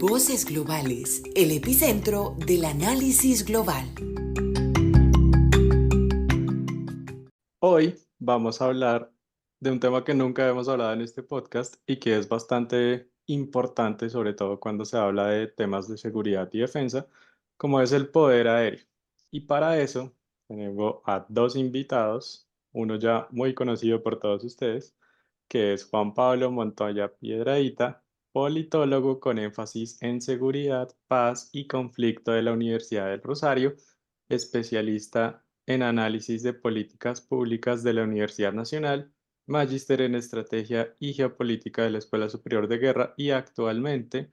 Voces Globales, el epicentro del análisis global. Hoy vamos a hablar de un tema que nunca hemos hablado en este podcast y que es bastante importante, sobre todo cuando se habla de temas de seguridad y defensa, como es el poder aéreo. Y para eso tengo a dos invitados, uno ya muy conocido por todos ustedes, que es Juan Pablo Montoya Piedrahita, politólogo con énfasis en seguridad, paz y conflicto de la Universidad del Rosario, especialista en análisis de políticas públicas de la Universidad Nacional, magíster en estrategia y geopolítica de la Escuela Superior de Guerra y actualmente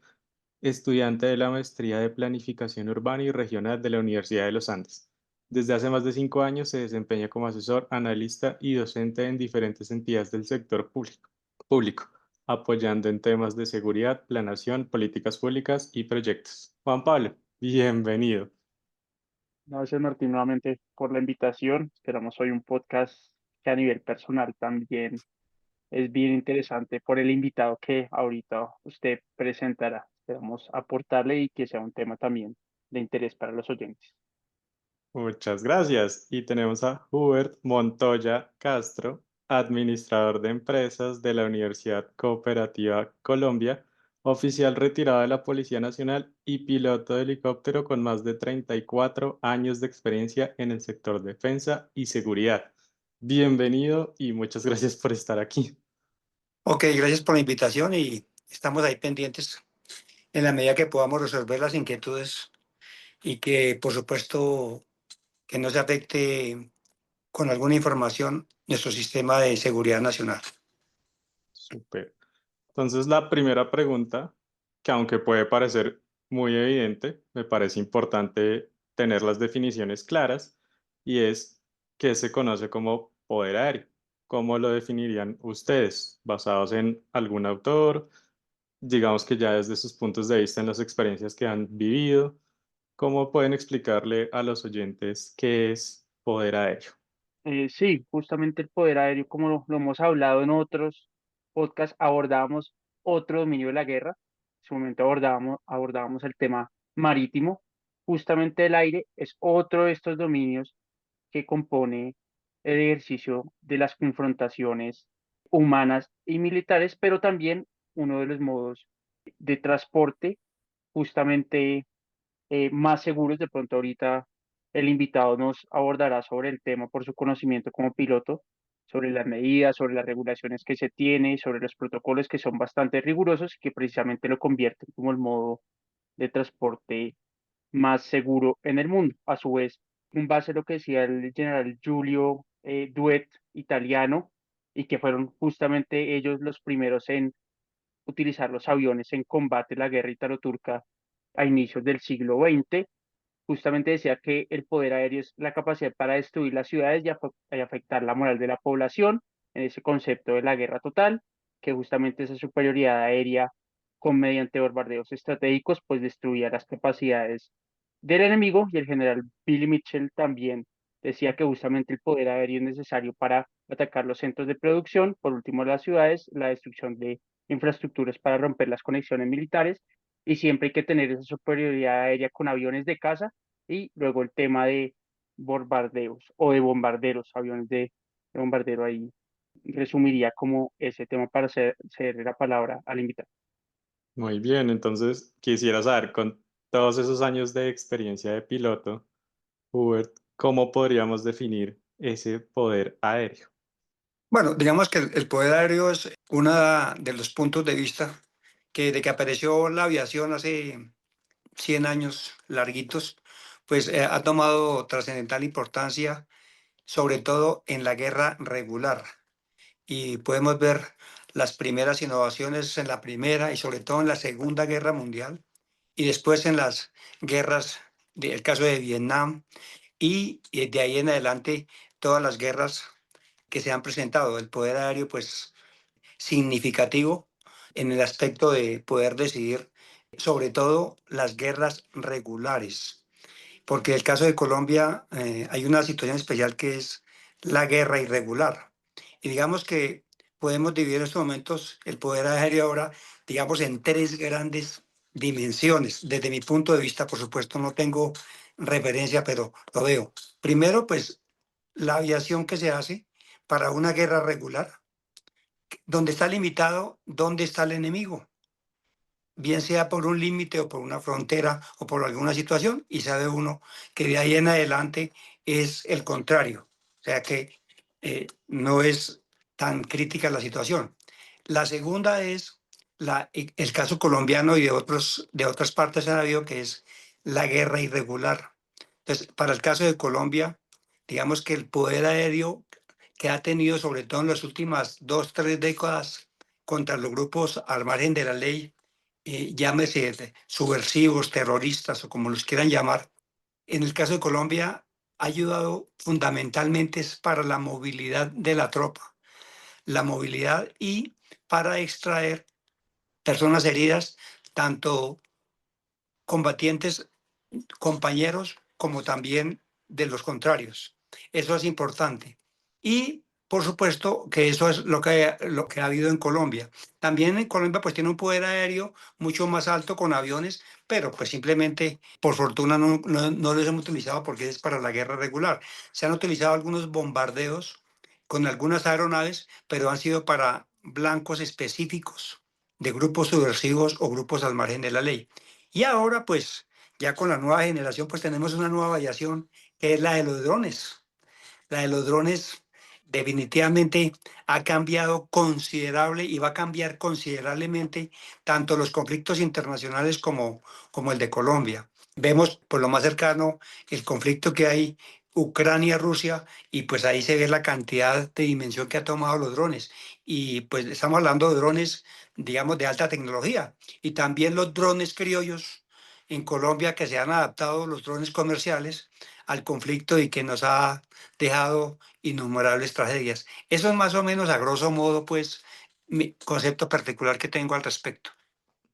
estudiante de la maestría de planificación urbana y regional de la Universidad de los Andes. Desde hace más de 5 años se desempeña como asesor, analista y docente en diferentes entidades del sector público, apoyando en temas de seguridad, planeación, políticas públicas y proyectos. Juan Pablo, bienvenido. Gracias, Martín, nuevamente por la invitación. Esperamos hoy un podcast que a nivel personal también es bien interesante por el invitado que ahorita usted presentará. Esperamos aportarle y que sea un tema también de interés para los oyentes. Muchas gracias. Y tenemos a Hubert Montoya Castro, administrador de empresas de la Universidad Cooperativa Colombia, oficial retirado de la Policía Nacional y piloto de helicóptero con más de 34 años de experiencia en el sector defensa y seguridad. Bienvenido y muchas gracias por estar aquí. Ok, gracias por la invitación y estamos ahí pendientes en la medida que podamos resolver las inquietudes y que, por supuesto, que no se afecte con alguna información nuestro sistema de seguridad nacional. Súper. Entonces, la primera pregunta, que aunque puede parecer muy evidente, me parece importante tener las definiciones claras, y es qué se conoce como poder aéreo. ¿Cómo lo definirían ustedes? ¿Basados en algún autor? Digamos que ya desde sus puntos de vista en las experiencias que han vivido. ¿Cómo pueden explicarle a los oyentes qué es poder aéreo? Sí, justamente el poder aéreo, como lo hemos hablado en otros podcasts, abordábamos otro dominio de la guerra. En su momento abordábamos el tema marítimo. Justamente el aire es otro de estos dominios que compone el ejercicio de las confrontaciones humanas y militares, pero también uno de los modos de transporte justamente más seguros. De pronto ahorita el invitado nos abordará sobre el tema por su conocimiento como piloto, sobre las medidas, sobre las regulaciones que se tiene, sobre los protocolos que son bastante rigurosos y que precisamente lo convierten como el modo de transporte más seguro en el mundo. A su vez, en base a lo que decía el general Giulio Duet, italiano, y que fueron justamente ellos los primeros en utilizar los aviones en combate en la guerra italo-turca a inicios del siglo XX, justamente decía que el poder aéreo es la capacidad para destruir las ciudades y afectar la moral de la población, en ese concepto de la guerra total, que justamente esa superioridad aérea con mediante bombardeos estratégicos, pues destruía las capacidades del enemigo. Y el general Billy Mitchell también decía que justamente el poder aéreo es necesario para atacar los centros de producción, por último las ciudades, la destrucción de infraestructuras para romper las conexiones militares, y siempre hay que tener esa superioridad aérea con aviones de caza y luego el tema de bombardeos o de bombarderos, aviones de bombardero. Ahí resumiría como ese tema para ceder la palabra al invitado. Muy bien, entonces quisiera saber, con todos esos años de experiencia de piloto, Hubert, ¿cómo podríamos definir ese poder aéreo? Bueno, digamos que el poder aéreo es uno de los puntos de vista que desde que apareció la aviación hace 100 años larguitos, pues ha tomado trascendental importancia, sobre todo en la guerra regular. Y podemos ver las primeras innovaciones en la Primera y sobre todo en la Segunda Guerra Mundial y después en las guerras, el caso de Vietnam y de ahí en adelante todas las guerras que se han presentado. El poder aéreo pues significativo en el aspecto de poder decidir sobre todo las guerras regulares, porque en el caso de Colombia hay una situación especial que es la guerra irregular. Y digamos que podemos dividir en estos momentos el poder aéreo ahora, digamos, en tres grandes dimensiones. Desde mi punto de vista, por supuesto, no tengo referencia, pero lo veo. Primero, pues la aviación que se hace para una guerra regular, donde está limitado, dónde está el enemigo, bien sea por un límite o por una frontera o por alguna situación, y sabe uno que de ahí en adelante es el contrario. O sea que no es tan crítica la situación. La segunda es el caso colombiano y de otras partes han habido, que es la guerra irregular. Entonces, para el caso de Colombia, digamos que el poder aéreo que ha tenido, sobre todo en las últimas 2, 3 décadas, contra los grupos al margen de la ley, llámese subversivos, terroristas o como los quieran llamar, en el caso de Colombia ha ayudado fundamentalmente es para la movilidad de la tropa, la movilidad y para extraer personas heridas, tanto combatientes, compañeros, como también de los contrarios. Eso es importante. Y por supuesto que eso es lo que ha habido en Colombia. También en Colombia pues tiene un poder aéreo mucho más alto con aviones, pero pues simplemente por fortuna no los hemos utilizado porque es para la guerra regular. Se han utilizado algunos bombardeos con algunas aeronaves, pero han sido para blancos específicos de grupos subversivos o grupos al margen de la ley. Y ahora pues ya con la nueva generación pues tenemos una nueva aviación que es la de los drones. La de los drones definitivamente ha cambiado considerable y va a cambiar considerablemente tanto los conflictos internacionales como el de Colombia. Vemos por lo más cercano el conflicto que hay Ucrania-Rusia y pues ahí se ve la cantidad de dimensión que ha tomado los drones. Y pues estamos hablando de drones, digamos, de alta tecnología. Y también los drones criollos en Colombia que se han adaptado, los drones comerciales, al conflicto y que nos ha dejado innumerables tragedias. Eso es más o menos, a grosso modo, pues, mi concepto particular que tengo al respecto.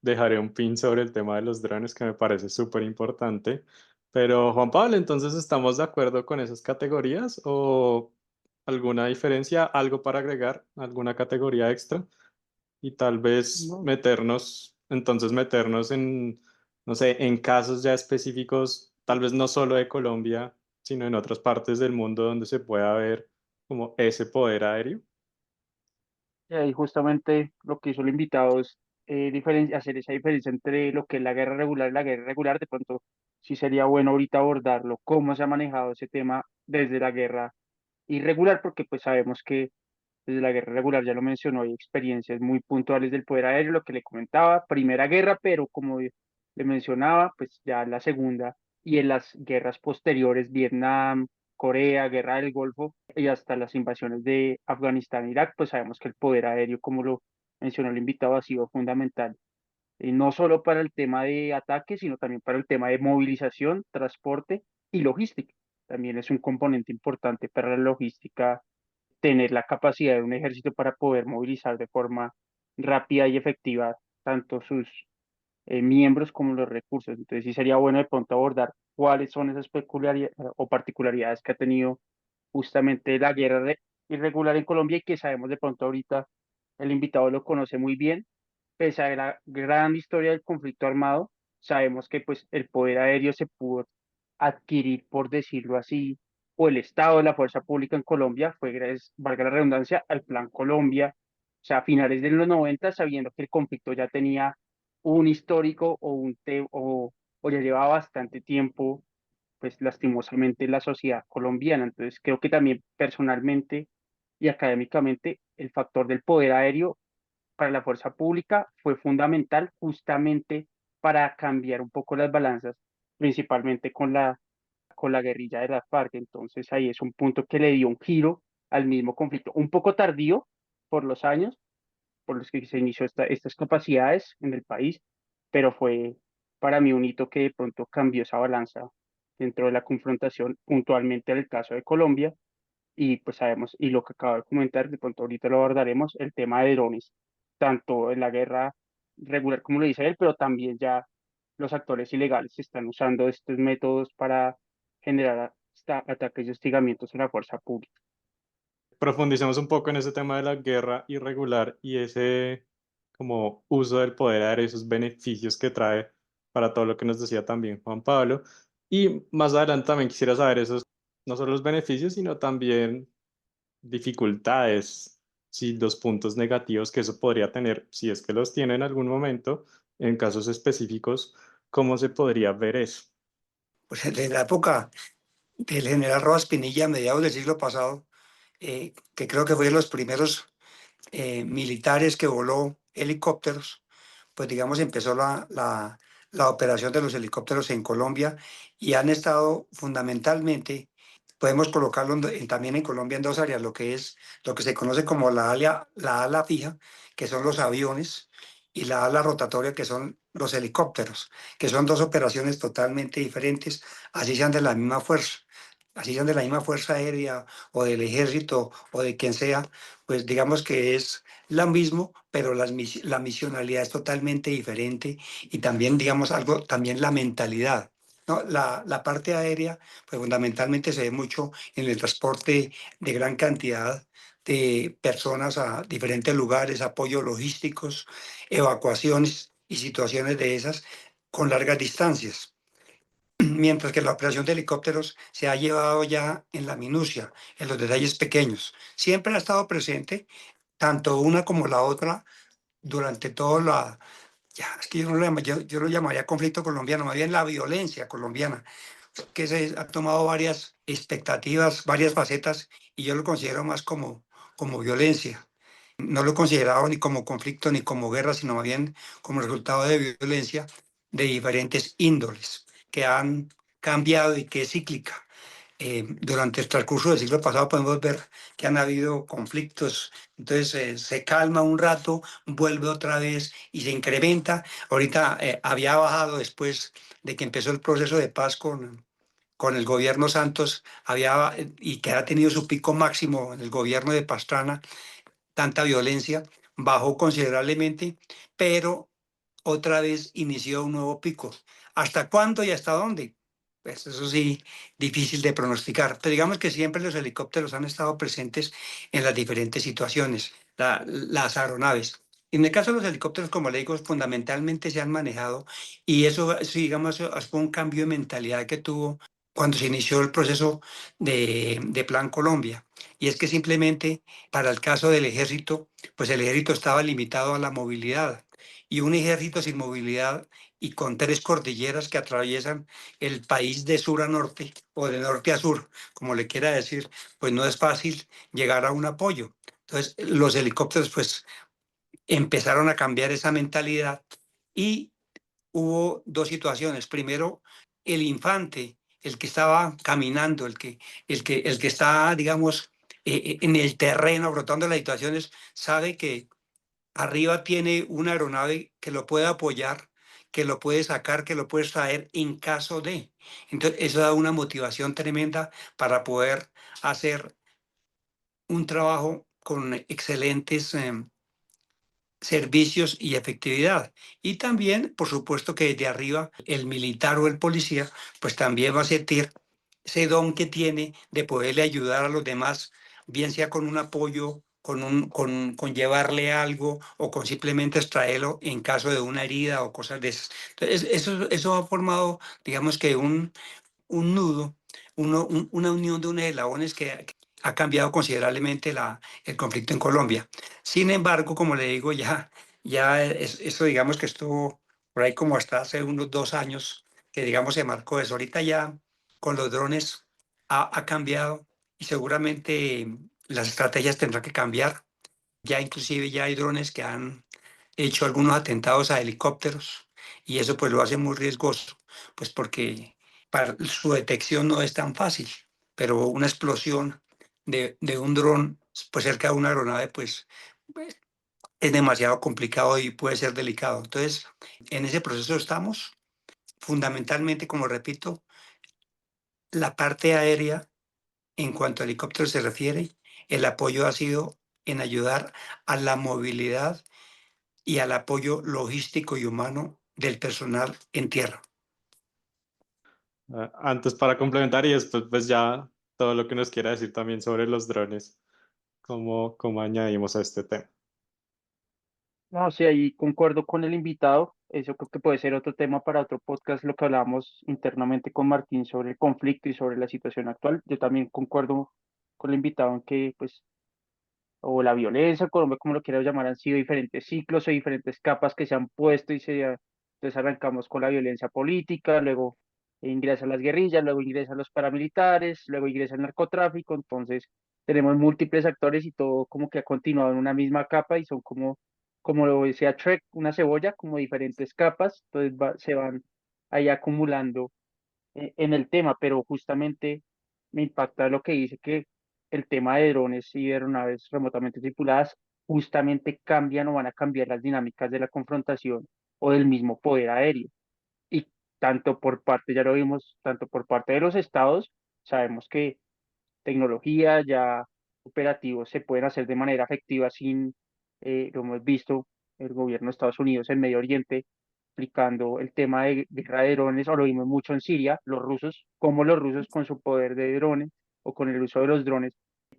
Dejaré un pin sobre el tema de los drones que me parece súper importante. Pero Juan Pablo, entonces ¿estamos de acuerdo con esas categorías o alguna diferencia, algo para agregar, alguna categoría extra? Y tal vez No, meternos en, no sé, en casos ya específicos, tal vez no solo de Colombia, sino en otras partes del mundo donde se pueda ver como ese poder aéreo. y ahí justamente lo que hizo el invitado es hacer esa diferencia entre lo que es la guerra regular y la guerra irregular. De pronto, sí sería bueno ahorita abordarlo, cómo se ha manejado ese tema desde la guerra irregular, porque pues sabemos que desde la guerra regular, ya lo mencionó, hay experiencias muy puntuales del poder aéreo, lo que le comentaba, primera guerra, pero como le mencionaba, pues ya la segunda y en las guerras posteriores, Vietnam, Corea, Guerra del Golfo y hasta las invasiones de Afganistán e Irak, pues sabemos que el poder aéreo, como lo mencionó el invitado, ha sido fundamental, y no solo para el tema de ataque, sino también para el tema de movilización, transporte y logística. También es un componente importante para la logística tener la capacidad de un ejército para poder movilizar de forma rápida y efectiva tanto sus miembros como los recursos. Entonces sí sería bueno de pronto abordar cuáles son esas peculiaridades o particularidades que ha tenido justamente la guerra irregular en Colombia y que sabemos de pronto ahorita el invitado lo conoce muy bien. Pese a la gran historia del conflicto armado, sabemos que pues el poder aéreo se pudo adquirir, por decirlo así, o el estado de la fuerza pública en Colombia fue gracias, valga la redundancia, al Plan Colombia, o sea, a finales de los 90, sabiendo que el conflicto ya tenía un histórico o ya llevaba bastante tiempo, pues lastimosamente la sociedad colombiana. Entonces, creo que también personalmente y académicamente el factor del poder aéreo para la fuerza pública fue fundamental justamente para cambiar un poco las balanzas, principalmente con la guerrilla de las FARC. Entonces ahí es un punto que le dio un giro al mismo conflicto, un poco tardío por los años por los que se inició estas capacidades en el país, pero fue para mí un hito que de pronto cambió esa balanza dentro de la confrontación puntualmente en el caso de Colombia y pues sabemos, y lo que acabo de comentar, de pronto ahorita lo abordaremos, el tema de drones, tanto en la guerra regular como lo dice él, pero también ya los actores ilegales están usando estos métodos para generar ataques y hostigamientos en la fuerza pública. Profundicemos un poco en ese tema de la guerra irregular y ese como uso del poder aéreo, esos beneficios que trae para todo lo que nos decía también Juan Pablo. Y más adelante también quisiera saber esos, no solo los beneficios, sino también dificultades, sí, los puntos negativos que eso podría tener, si es que los tiene en algún momento, en casos específicos, ¿cómo se podría ver eso? Pues en la época del general Rojas Pinilla, a mediados del siglo pasado, que creo que fue de los primeros militares que voló helicópteros, pues digamos empezó la operación de los helicópteros en Colombia y han estado fundamentalmente, podemos colocarlo también en Colombia en dos áreas, lo que es lo que se conoce como la ala fija, que son los aviones, y la ala rotatoria, que son los helicópteros, que son dos operaciones totalmente diferentes, así sean de la misma fuerza. Así sean de la misma fuerza aérea o del ejército o de quien sea, pues digamos que es lo mismo, pero la misionalidad es totalmente diferente y también, digamos, algo, también la mentalidad. ¿No? La parte aérea, pues fundamentalmente se ve mucho en el transporte de gran cantidad de personas a diferentes lugares, apoyos logísticos, evacuaciones y situaciones de esas con largas distancias. Mientras que la operación de helicópteros se ha llevado ya en la minucia, en los detalles pequeños. Siempre ha estado presente tanto una como la otra durante todo ya, es que yo lo llamaría conflicto colombiano, más bien la violencia colombiana, que se ha tomado varias expectativas, varias facetas, y yo lo considero más como violencia. No lo he considerado ni como conflicto ni como guerra, sino más bien como resultado de violencia de diferentes índoles que han cambiado y que es cíclica. Durante el transcurso del siglo pasado podemos ver que han habido conflictos, entonces se calma un rato, vuelve otra vez y se incrementa. Ahorita había bajado después de que empezó el proceso de paz con el gobierno Santos, y que ha tenido su pico máximo en el gobierno de Pastrana, tanta violencia, bajó considerablemente, pero otra vez inició un nuevo pico. ¿Hasta cuándo y hasta dónde? Pues eso sí, difícil de pronosticar. Pero digamos que siempre los helicópteros han estado presentes en las diferentes situaciones, las aeronaves. En el caso de los helicópteros, como le digo, fundamentalmente se han manejado y eso, sí, digamos, fue un cambio de mentalidad que tuvo cuando se inició el proceso de Plan Colombia. Y es que simplemente para el caso del ejército, pues el ejército estaba limitado a la movilidad. Y un ejército sin movilidad y con tres cordilleras que atraviesan el país de sur a norte o de norte a sur, como le quiera decir, pues no es fácil llegar a un apoyo. Entonces, los helicópteros pues empezaron a cambiar esa mentalidad y hubo dos situaciones. Primero, el infante, el que estaba caminando, el que está, digamos, en el terreno, brotando las situaciones, sabe que arriba tiene una aeronave que lo puede apoyar, que lo puede sacar, que lo puede traer en caso de. Entonces, eso da una motivación tremenda para poder hacer un trabajo con excelentes servicios y efectividad. Y también, por supuesto, que desde arriba el militar o el policía, pues también va a sentir ese don que tiene de poderle ayudar a los demás, bien sea con un apoyo, con llevarle algo o con simplemente extraerlo en caso de una herida o cosas de esas. Entonces, eso ha formado, digamos que un nudo, una unión de unos eslabones que ha cambiado considerablemente el conflicto en Colombia. Sin embargo, como le digo, eso digamos que estuvo por ahí como hasta hace unos 2 años, que digamos se marcó eso. Ahorita ya con los drones ha cambiado y seguramente las estrategias tendrán que cambiar. Ya inclusive ya hay drones que han hecho algunos atentados a helicópteros y eso pues lo hace muy riesgoso, pues porque su detección no es tan fácil, pero una explosión de un dron pues cerca de una aeronave pues, es demasiado complicado y puede ser delicado. Entonces, en ese proceso estamos. Fundamentalmente, como repito, la parte aérea, en cuanto a helicópteros se refiere, el apoyo ha sido en ayudar a la movilidad y al apoyo logístico y humano del personal en tierra. Antes para complementar y después pues ya todo lo que nos quiera decir también sobre los drones, cómo añadimos a este tema. No, sí, ahí concuerdo con el invitado. eso creo que puede ser otro tema para otro podcast, lo que hablábamos internamente con Martín sobre el conflicto y sobre la situación actual. Yo también concuerdo con el invitado en que, pues, o la violencia, Colombia, como lo quieras llamar, han sido diferentes ciclos o diferentes capas que se han puesto entonces arrancamos con la violencia política, luego ingresan las guerrillas, luego ingresan los paramilitares, luego ingresa el narcotráfico, entonces tenemos múltiples actores y todo como que ha continuado en una misma capa y son como lo decía Shrek, una cebolla, como diferentes capas, entonces se van ahí acumulando en el tema, pero justamente me impacta lo que dice que el tema de drones y de aeronaves remotamente tripuladas justamente cambian o van a cambiar las dinámicas de la confrontación o del mismo poder aéreo. Y tanto por parte, ya lo vimos, tanto por parte de los estados, sabemos que tecnología, ya operativos se pueden hacer de manera efectiva sin, lo hemos visto, el gobierno de Estados Unidos en Medio Oriente aplicando el tema de guerra de drones, o lo vimos mucho en Siria, los rusos, como los rusos con su poder de drones o con el uso de los drones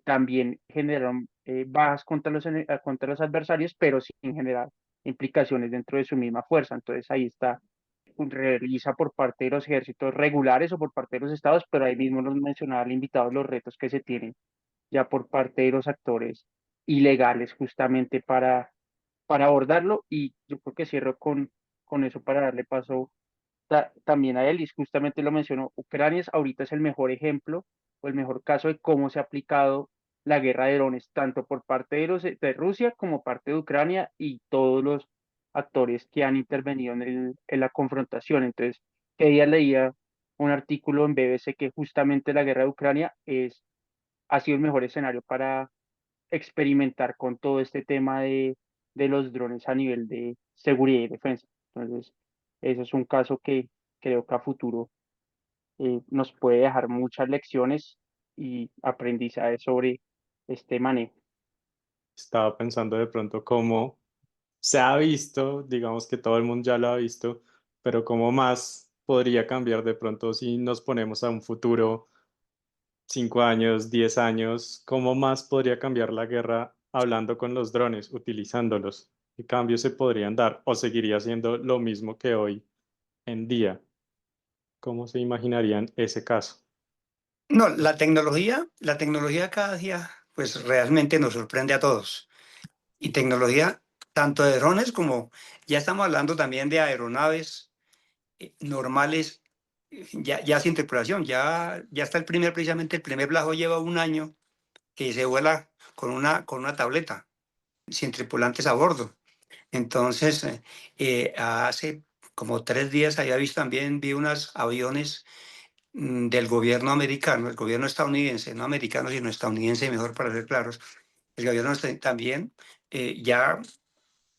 también generaron bajas contra los adversarios, pero sin generar implicaciones dentro de su misma fuerza. Entonces ahí está realiza por parte de los ejércitos regulares o por parte de los estados, pero ahí mismo nos mencionaba el invitado los retos que se tienen ya por parte de los actores ilegales justamente para abordarlo y yo creo que cierro con eso para darle paso también a él y justamente lo mencionó, ahorita es el mejor ejemplo o el mejor caso de cómo se ha aplicado la guerra de drones, tanto por parte de Rusia como parte de Ucrania y todos los actores que han intervenido en la confrontación. Entonces, que día leía un artículo en BBC que justamente la guerra de Ucrania ha sido el mejor escenario para experimentar con todo este tema de los drones a nivel de seguridad y defensa. Entonces, eso es un caso que creo que a futuro nos puede dejar muchas lecciones y aprendizaje sobre este manejo. Estaba pensando de pronto cómo se ha visto, digamos que todo el mundo ya lo ha visto, pero cómo más podría cambiar de pronto si nos ponemos a un futuro, 5 años, 10 años, cómo más podría cambiar la guerra hablando con los drones, utilizándolos. ¿Qué cambios se podrían dar? ¿O seguiría siendo lo mismo que hoy en día? ¿Cómo se imaginarían ese caso? No, la tecnología cada día, pues realmente nos sorprende a todos. Y tecnología, tanto de drones como ya estamos hablando también de aeronaves normales, ya sin tripulación. Ya está precisamente el primer Blajo lleva un año que se vuela con una tableta, sin tripulantes a bordo. Entonces, hace como 3 días había visto también, vi unos aviones del gobierno americano, el gobierno estadounidense, no americano, sino estadounidense, mejor para ser claros, el gobierno también ya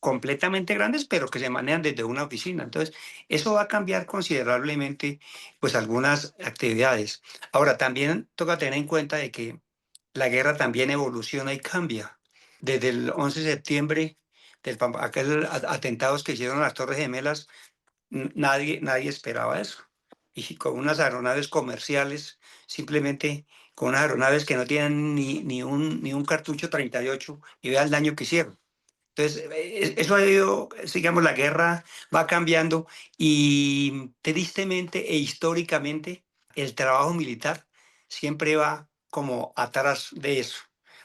completamente grandes, pero que se manejan desde una oficina. Entonces, eso va a cambiar considerablemente pues algunas actividades. Ahora, también toca tener en cuenta de que la guerra también evoluciona y cambia. Desde el 11 de septiembre, aquel atentados que hicieron a las Torres Gemelas, nadie esperaba eso. Y con unas aeronaves comerciales, simplemente con unas aeronaves que no tienen ni un cartucho 38 y vea el daño que hicieron. Entonces, eso ha ido, digamos, la guerra va cambiando y tristemente e históricamente el trabajo militar siempre va como atrás de eso,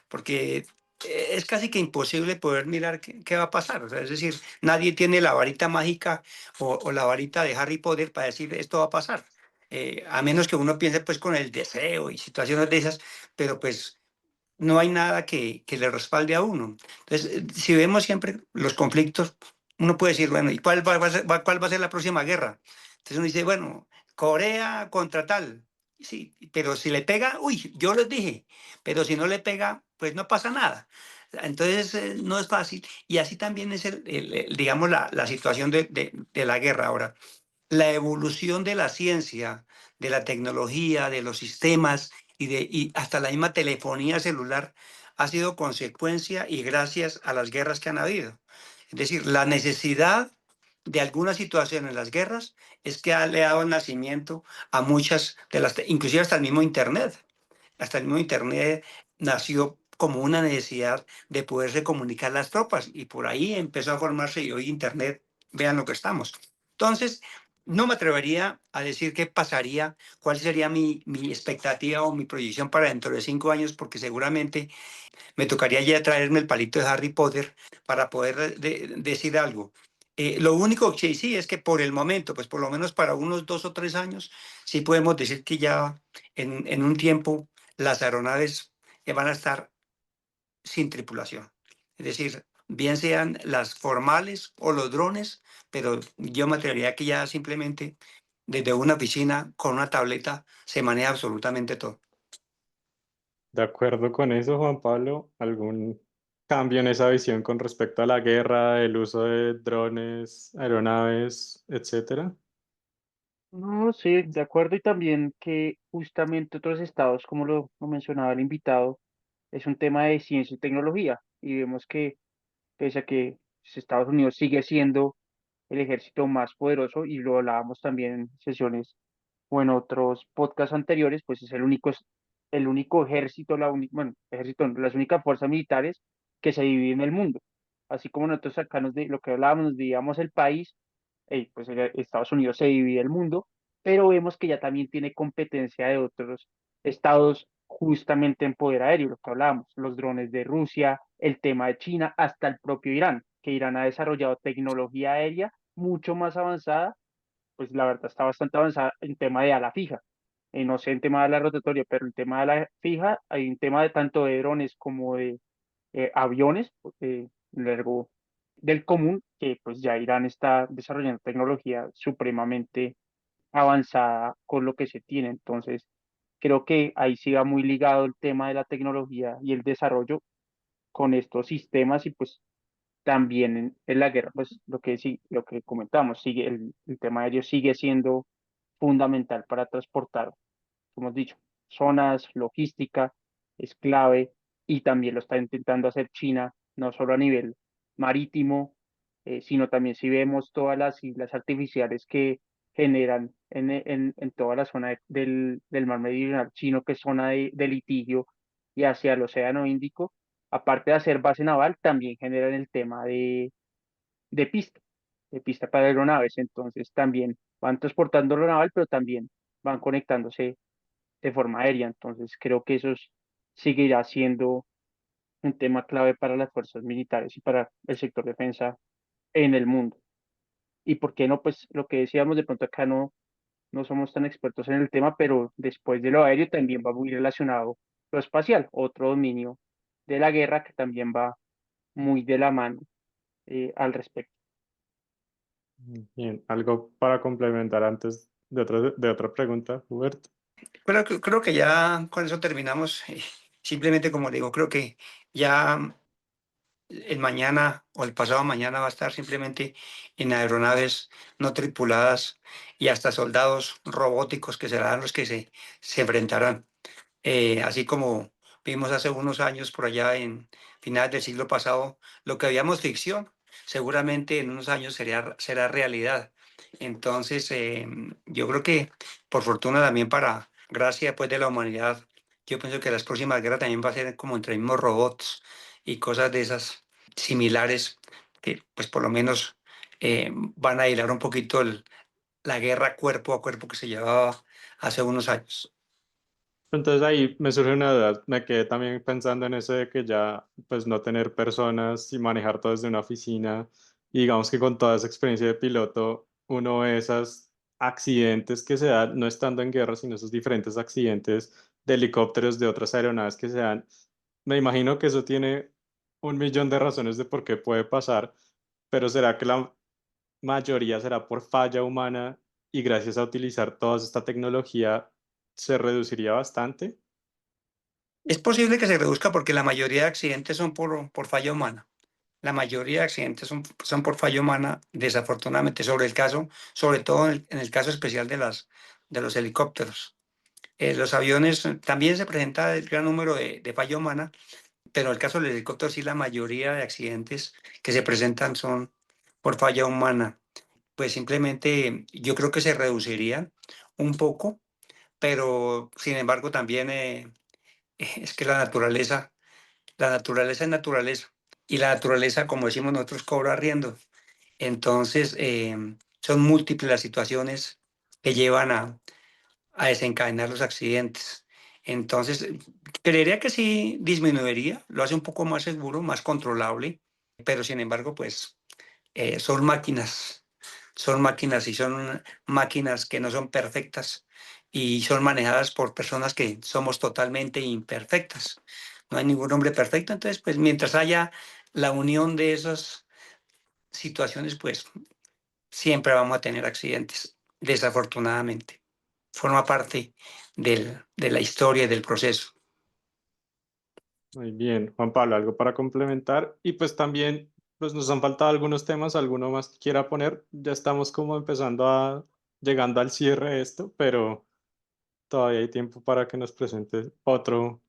porque es casi que imposible poder mirar qué va a pasar. O sea, es decir, nadie tiene la varita mágica o la varita de Harry Potter para decir esto va a pasar. A menos que uno piense pues con el deseo y situaciones de esas, pero pues no hay nada que le respalde a uno. Entonces, si vemos siempre los conflictos, uno puede decir, bueno, ¿y cuál va a ser la próxima guerra? Entonces uno dice, bueno, Corea contra tal. Sí, pero si le pega, uy, yo les dije, pero si no le pega, pues no pasa nada. Entonces, no es fácil. Y así también es, digamos, la situación de la guerra ahora. La evolución de la ciencia, de la tecnología, de los sistemas y hasta la misma telefonía celular ha sido consecuencia y gracias a las guerras que han habido. Es decir, la necesidad de alguna situación en las guerras es que le ha dado nacimiento a muchas de las, inclusive hasta el mismo Internet. Hasta el mismo Internet nació como una necesidad de poderse comunicar las tropas y por ahí empezó a formarse y hoy Internet, vean lo que estamos. Entonces, no me atrevería a decir qué pasaría, cuál sería mi expectativa o mi proyección para dentro de 5 años, porque seguramente me tocaría ya traerme el palito de Harry Potter para poder decir algo. Lo único que sí es que por el momento, pues por lo menos para unos 2 o 3 años, sí podemos decir que ya en un tiempo las aeronaves van a estar sin tripulación. Es decir, bien sean las formales o los drones, pero yo me atrevería que ya simplemente desde una oficina con una tableta se maneja absolutamente todo. De acuerdo con eso, Juan Pablo, ¿algún cambio en esa visión con respecto a la guerra, el uso de drones, aeronaves, etcétera? No, sí, de acuerdo. Y también que justamente otros estados, como lo mencionaba el invitado, es un tema de ciencia y tecnología. Y vemos que pese a que Estados Unidos sigue siendo el ejército más poderoso, y lo hablábamos también en sesiones o en otros podcasts anteriores, pues es el único ejército, bueno, ejército, no, las únicas fuerzas militares que se dividen en el mundo. Así como nosotros acá lo que hablábamos, nos dividíamos el país, pues Estados Unidos se divide el mundo, pero vemos que ya también tiene competencia de otros estados justamente en poder aéreo, lo que hablábamos, los drones de Rusia, el tema de China, hasta el propio Irán, que Irán ha desarrollado tecnología aérea mucho más avanzada, pues la verdad está bastante avanzada en tema de ala fija. No sé en tema de la rotatoria, pero en tema de la fija hay un tema de tanto de drones como de aviones, luego del común, que pues ya Irán está desarrollando tecnología supremamente avanzada con lo que se tiene. Entonces, creo que ahí sí va muy ligado el tema de la tecnología y el desarrollo con estos sistemas, y pues también en la guerra, pues lo que comentamos, el tema aéreo sigue siendo fundamental para transportar, como hemos dicho, zonas, logística, es clave, y también lo está intentando hacer China, no solo a nivel marítimo, sino también si vemos todas las islas artificiales que generan en toda la zona del mar Meridional chino, que es zona de litigio, y hacia el Océano Índico, aparte de hacer base naval, también generan el tema de pista, de pista para aeronaves. Entonces también van transportando lo naval, pero también van conectándose de forma aérea. Entonces creo que seguirá siendo un tema clave para las fuerzas militares y para el sector defensa en el mundo. Y por qué no, pues lo que decíamos, de pronto acá no somos tan expertos en el tema, pero después de lo aéreo también va muy relacionado lo espacial, otro dominio de la guerra que también va muy de la mano al respecto. Bien, algo para complementar antes de otra pregunta, Hubert. Creo que ya con eso terminamos. Simplemente como digo, creo que ya el mañana o el pasado mañana va a estar simplemente en aeronaves no tripuladas y hasta soldados robóticos que serán los que se enfrentarán. Así como vimos hace unos años por allá en finales del siglo pasado, lo que habíamos ficción, seguramente en unos años será realidad. Entonces, yo creo que por fortuna también para gracia pues, de la humanidad, yo pienso que las próximas guerras también va a ser como entre mismos robots y cosas de esas similares que pues por lo menos van a hilar un poquito la guerra cuerpo a cuerpo que se llevaba hace unos años. Entonces ahí me surge una duda, me quedé también pensando en eso de que ya pues no tener personas y manejar todo desde una oficina, y digamos que con toda esa experiencia de piloto uno ve esos accidentes que se dan no estando en guerra, sino esos diferentes accidentes de helicópteros, de otras aeronaves que se dan. Me imagino que eso tiene un millón de razones de por qué puede pasar, pero ¿será que la mayoría será por falla humana y gracias a utilizar toda esta tecnología se reduciría bastante? Es posible que se reduzca porque la mayoría de accidentes son por falla humana. La mayoría de accidentes son por falla humana, desafortunadamente, sobre todo en el caso especial de los helicópteros. Los aviones también se presenta el gran número de falla humana, pero en el caso del helicóptero sí la mayoría de accidentes que se presentan son por falla humana. Pues simplemente yo creo que se reducirían un poco, pero sin embargo también es que la naturaleza es naturaleza y la naturaleza, como decimos nosotros, cobra arriendo. Entonces, son múltiples las situaciones que llevan a desencadenar los accidentes. Entonces, creería que sí disminuiría, lo hace un poco más seguro, más controlable, pero sin embargo, pues son máquinas y son máquinas que no son perfectas y son manejadas por personas que somos totalmente imperfectas. No hay ningún hombre perfecto, entonces, pues mientras haya la unión de esas situaciones, pues siempre vamos a tener accidentes, desafortunadamente. Forma parte de la historia y del proceso. Muy bien, Juan Pablo, algo para complementar. Y pues también, pues nos han faltado algunos temas, alguno más que quiera poner. Ya estamos como empezando llegando al cierre de esto, pero todavía hay tiempo para que nos presentes otro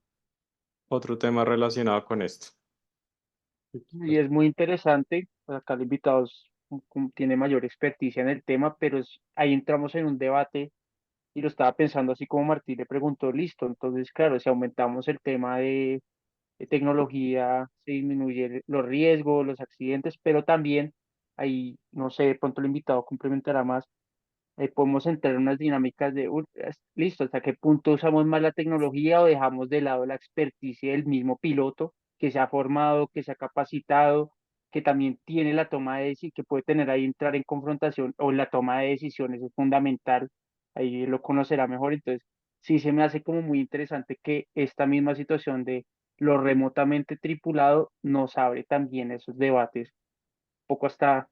tema relacionado con esto. Y es muy interesante, pues acá el invitado tiene mayor experticia en el tema, pero ahí entramos en un debate y lo estaba pensando así como Martín le preguntó, listo, entonces claro, si aumentamos el tema de tecnología, se disminuye los riesgos, los accidentes, pero también ahí, no sé, de pronto el invitado complementará más, podemos entrar en unas dinámicas de, listo, hasta qué punto usamos más la tecnología o dejamos de lado la experticia del mismo piloto que se ha formado, que se ha capacitado, que también tiene la toma de decisión, que puede tener ahí entrar en confrontación o la toma de decisiones es fundamental, ahí lo conocerá mejor. Entonces, sí se me hace como muy interesante que esta misma situación de lo remotamente tripulado nos abre también esos debates, un poco hasta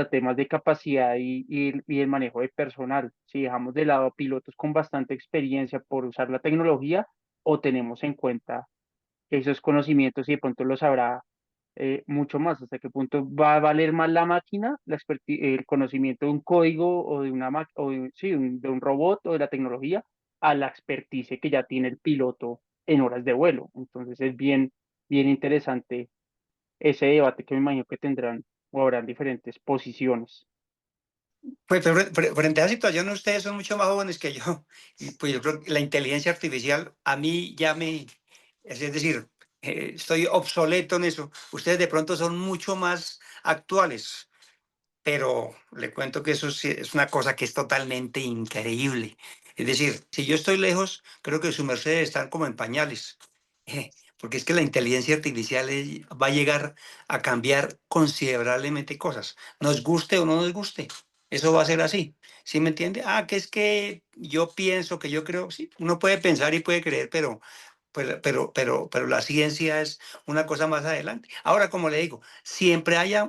temas de capacidad y el manejo de personal. Si dejamos de lado a pilotos con bastante experiencia por usar la tecnología o tenemos en cuenta esos conocimientos y de pronto los habrá mucho más, hasta qué punto va a valer más la máquina, el conocimiento de un código o de una o sí, de un robot o de la tecnología a la experticia que ya tiene el piloto en horas de vuelo. Entonces es bien interesante ese debate que me imagino que tendrán o habrán diferentes posiciones. Pues frente a esa situación, ustedes son mucho más jóvenes que yo. Y pues yo creo que la inteligencia artificial a mí ya es decir, estoy obsoleto en eso. Ustedes de pronto son mucho más actuales. Pero le cuento que eso sí es una cosa que es totalmente increíble. Es decir, si yo estoy lejos, creo que su merced están como en pañales. Porque es que la inteligencia artificial va a llegar a cambiar considerablemente cosas. Nos guste o no nos guste. Eso va a ser así. ¿Sí me entiende? Ah, que es que yo pienso, que yo creo. Sí, uno puede pensar y puede creer, pero la ciencia es una cosa más adelante. Ahora, como le digo,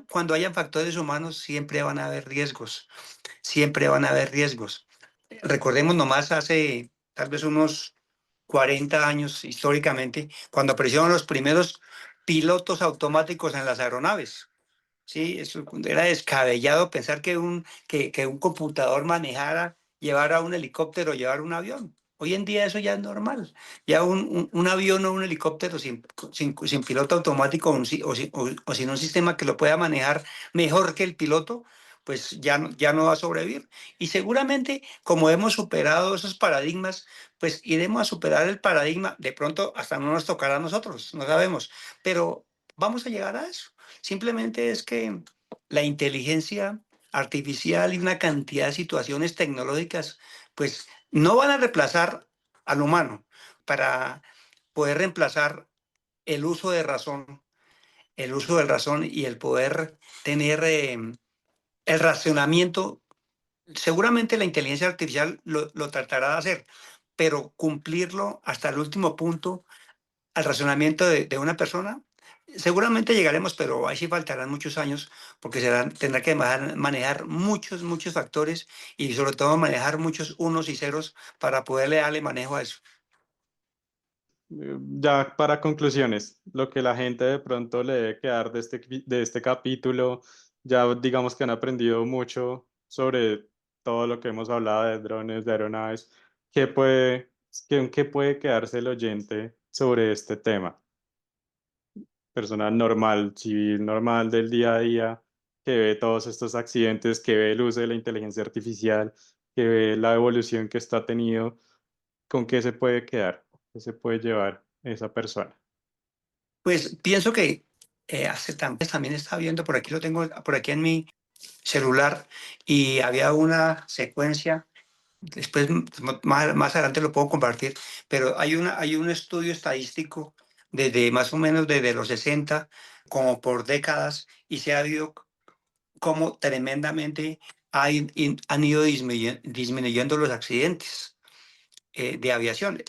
cuando hayan factores humanos, siempre van a haber riesgos, siempre van a haber riesgos. Recordemos nomás hace tal vez unos 40 años históricamente, cuando aparecieron los primeros pilotos automáticos en las aeronaves. Sí, eso era descabellado pensar que un computador manejara, llevara un helicóptero, llevara un avión. Hoy en día eso ya es normal. Ya un avión o un helicóptero sin piloto automático o sin un sistema que lo pueda manejar mejor que el piloto, pues ya no va a sobrevivir. Y seguramente, como hemos superado esos paradigmas, pues iremos a superar el paradigma. De pronto hasta no nos tocará a nosotros, no sabemos, pero vamos a llegar a eso. Simplemente es que la inteligencia artificial y una cantidad de situaciones tecnológicas, pues no van a reemplazar al humano para poder reemplazar el uso de razón, el uso de razón y el poder tener el racionamiento. Seguramente la inteligencia artificial lo tratará de hacer, pero cumplirlo hasta el último punto al razonamiento de una persona, seguramente llegaremos, pero ahí sí faltarán muchos años porque tendrá que manejar muchos factores y sobre todo manejar muchos unos y ceros para poderle darle manejo a eso. Ya para conclusiones, lo que la gente de pronto le debe quedar de este capítulo, ya digamos que han aprendido mucho sobre todo lo que hemos hablado de drones, de aeronaves. ¿Qué puede, qué puede quedarse el oyente sobre este tema? Persona normal, civil normal del día a día, que ve todos estos accidentes, que ve el uso de la inteligencia artificial, que ve la evolución que está tenido, ¿con qué se puede quedar? ¿Qué se puede llevar esa persona? Pues pienso que hace también está viendo, por aquí lo tengo, por aquí en celular y había una secuencia, después más adelante lo puedo compartir, pero hay un estudio estadístico desde más o menos desde los 60 como por décadas, y se ha visto cómo tremendamente han ido disminuyendo los accidentes de aviación.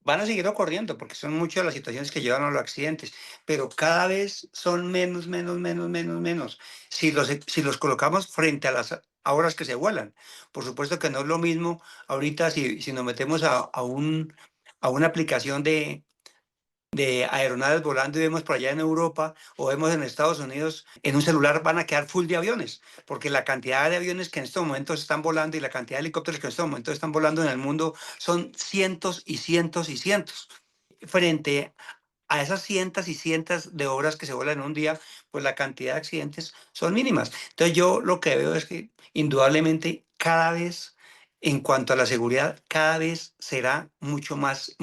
Van a seguir ocurriendo porque son muchas las situaciones que llevan a los accidentes, pero cada vez son menos. Si los colocamos frente a las horas que se vuelan, por supuesto que no es lo mismo ahorita si nos metemos a una aplicación de aeronaves volando y vemos por allá en Europa o vemos en Estados Unidos, en un celular van a quedar full de aviones, porque la cantidad de aviones que en estos momentos están volando y la cantidad de helicópteros que en estos momentos están volando en el mundo son cientos y cientos y cientos. Frente a esas cientos y cientos de horas que se vuelan en un día, pues la cantidad de accidentes son mínimas. Entonces yo lo que veo es que indudablemente cada vez, en cuanto a la seguridad, cada vez será mucho más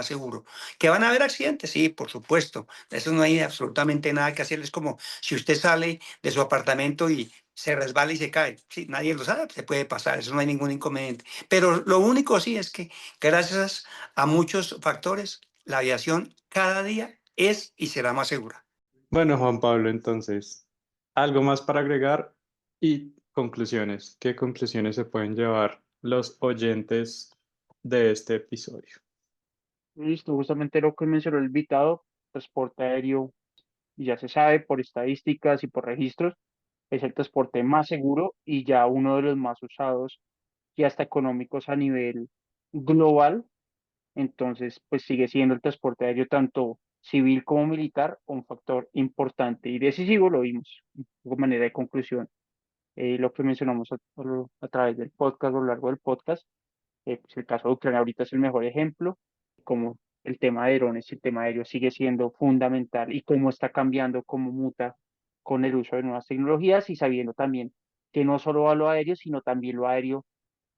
seguro. ¿Que van a haber accidentes? Sí, por supuesto. De eso no hay absolutamente nada que hacer. Es como si usted sale de su apartamento y se resbala y se cae. Sí, nadie lo sabe, se puede pasar, eso no hay ningún inconveniente. Pero lo único sí es que gracias a muchos factores, la aviación cada día es y será más segura. Bueno, Juan Pablo, entonces, algo más para agregar y conclusiones. ¿Qué conclusiones se pueden llevar los oyentes de este episodio? Listo, justamente lo que mencionó el invitado, transporte aéreo, y ya se sabe por estadísticas y por registros, es el transporte más seguro y ya uno de los más usados y hasta económicos a nivel global. Entonces, pues sigue siendo el transporte aéreo tanto civil como militar un factor importante y decisivo, lo vimos de manera de conclusión, lo que mencionamos a través del podcast, a lo largo del podcast. Pues el caso de Ucrania ahorita es el mejor ejemplo, como el tema de drones, el tema aéreo sigue siendo fundamental y cómo está cambiando, cómo muta con el uso de nuevas tecnologías y sabiendo también que no solo va lo aéreo, sino también lo aéreo,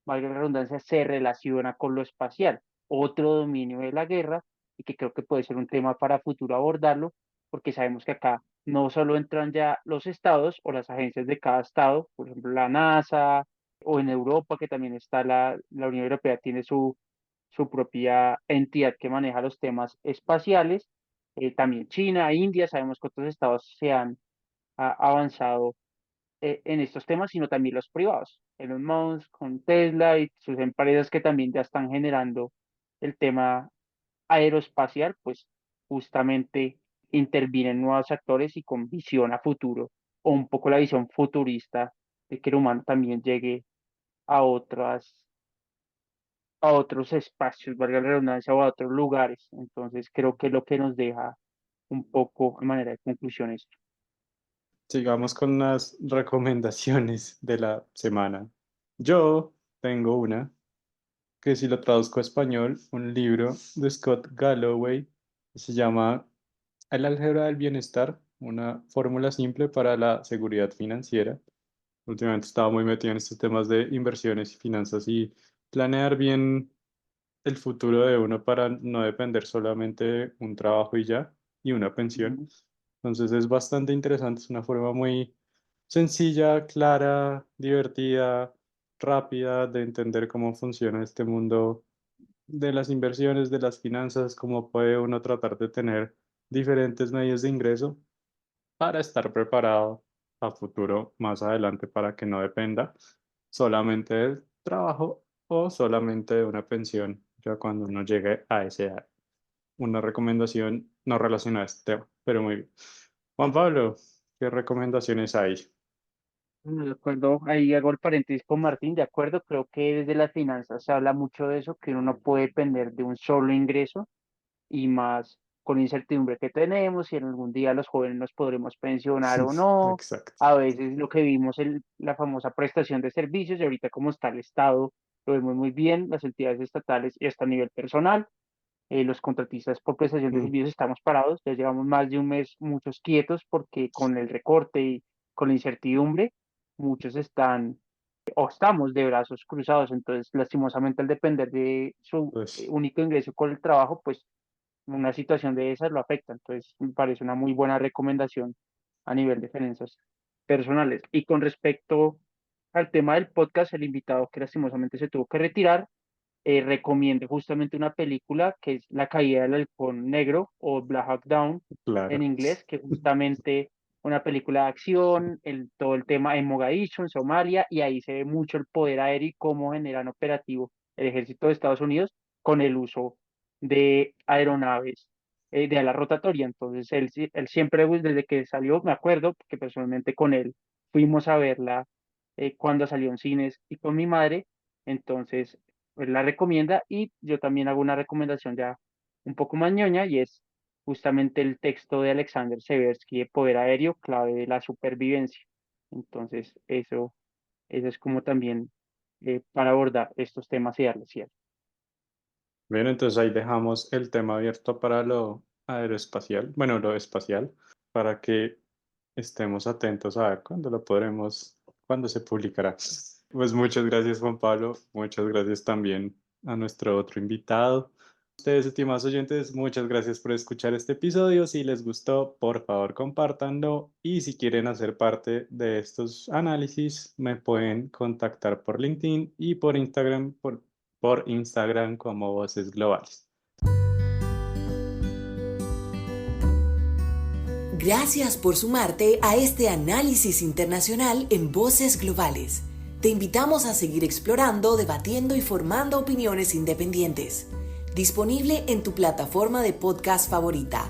valga la redundancia, se relaciona con lo espacial, otro dominio de la guerra, y que creo que puede ser un tema para futuro abordarlo, porque sabemos que acá no solo entran ya los estados o las agencias de cada estado, por ejemplo la NASA, o en Europa, que también está la Unión Europea, tiene su propia entidad que maneja los temas espaciales, también China, India, sabemos que otros estados se han avanzado en estos temas, sino también los privados. Elon Musk con Tesla y sus empresas que también ya están generando el tema aeroespacial, pues justamente intervienen nuevos actores y con visión a futuro, o un poco la visión futurista de que el humano también llegue a a otros espacios, valga la redundancia, o a otros lugares. Entonces creo que es lo que nos deja un poco a manera de conclusión esto. Sigamos con las recomendaciones de la semana. Yo tengo una que si lo traduzco a español, un libro de Scott Galloway que se llama El álgebra del bienestar, una fórmula simple para la seguridad financiera. Últimamente estaba muy metido en estos temas de inversiones y finanzas y planear bien el futuro de uno para no depender solamente de un trabajo y ya, y una pensión. Ujú. Entonces es bastante interesante, es una forma muy sencilla, clara, divertida, rápida de entender cómo funciona este mundo de las inversiones, de las finanzas, cómo puede uno tratar de tener diferentes medios de ingreso para estar preparado a futuro más adelante para que no dependa solamente del trabajo o solamente de una pensión ya cuando uno llegue a esa edad. Una recomendación no relacionada a este tema, pero muy bien. Juan Pablo, ¿qué recomendaciones hay? De acuerdo, ahí hago el paréntesis con Martín, de acuerdo, creo que desde las finanzas se habla mucho de eso, que uno no puede depender de un solo ingreso y más con la incertidumbre que tenemos, si en algún día los jóvenes nos podremos pensionar o no, Exacto. a veces lo que vimos en la famosa prestación de servicios y ahorita como está el Estado, lo vemos muy bien, las entidades estatales y hasta a nivel personal, los contratistas por prestación de Mm, servicios estamos parados, ya llevamos más de un mes muchos quietos porque con el recorte y con la incertidumbre, muchos están o estamos de brazos cruzados, entonces lastimosamente al depender de su pues único ingreso con el trabajo, pues una situación de esas lo afecta, entonces me parece una muy buena recomendación a nivel de finanzas. personales. Y con respecto al tema del podcast, el invitado que lastimosamente se tuvo que retirar, recomiendo justamente una película que es La caída del halcón negro o Black Hawk Down en Claro. inglés, que es justamente una película de acción, todo el tema en Mogadiscio, en Somalia, y ahí se ve mucho el poder aéreo y cómo generan operativo el ejército de Estados Unidos con el uso de aeronaves de ala rotatoria. Entonces, él siempre, pues, desde que salió, me acuerdo, que personalmente con él fuimos a verla cuando salió en cines y con mi madre. Entonces, pues la recomienda y yo también hago una recomendación ya un poco más ñoña y es justamente el texto de Alexander Seversky de Poder Aéreo, clave de la supervivencia. Entonces, eso es como también para abordar estos temas y darle cierre. Bien, entonces ahí dejamos el tema abierto para lo aeroespacial, bueno, lo espacial, para que estemos atentos a ver cuándo lo podremos, cuándo se publicará. Pues muchas gracias, Juan Pablo. Muchas gracias también a nuestro otro invitado. Ustedes, estimados oyentes, muchas gracias por escuchar este episodio. Si les gustó, por favor, compártanlo. Y si quieren hacer parte de estos análisis, me pueden contactar por LinkedIn y por Instagram, por Instagram como Voces Globales. Gracias por sumarte a este análisis internacional en Voces Globales. Te invitamos a seguir explorando, debatiendo y formando opiniones independientes. Disponible en tu plataforma de podcast favorita